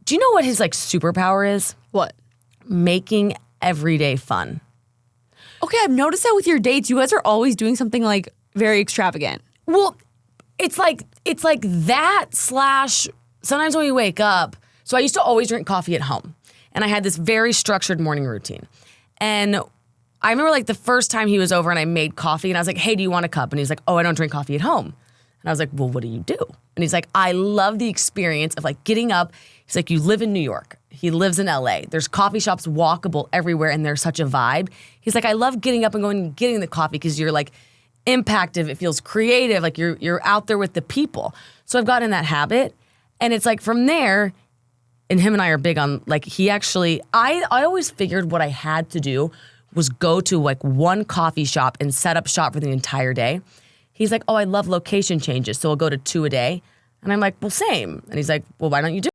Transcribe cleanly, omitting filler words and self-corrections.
Do you know what his like superpower is? What? Making every day fun. Okay, I've noticed that with your dates, you guys are always doing something like very extravagant. Well, it's like that slash sometimes when we wake up. So I used to always drink coffee at home, and I had this very structured morning routine. And I remember like the first time he was over and I made coffee, and I was like, "Hey, do you want a cup?" And he's like, "Oh, I don't drink coffee at home." And I was like, "Well, what do you do?" And he's like, "I love the experience of like getting up." He's like, "You live in New York. He lives in LA. There's coffee shops walkable everywhere, and there's such a vibe." He's like, "I love getting up and going and getting the coffee because you're like impactive. It feels creative. Like you're out there with the people." So I've gotten in that habit, and it's like from there. And him and I are big on like he actually. I always figured what I had to do was go to like one coffee shop and set up shop for the entire day. He's like, "Oh, I love location changes, so I'll go to 2 a day." And I'm like, "Well, same." And he's like, "Well, why don't you do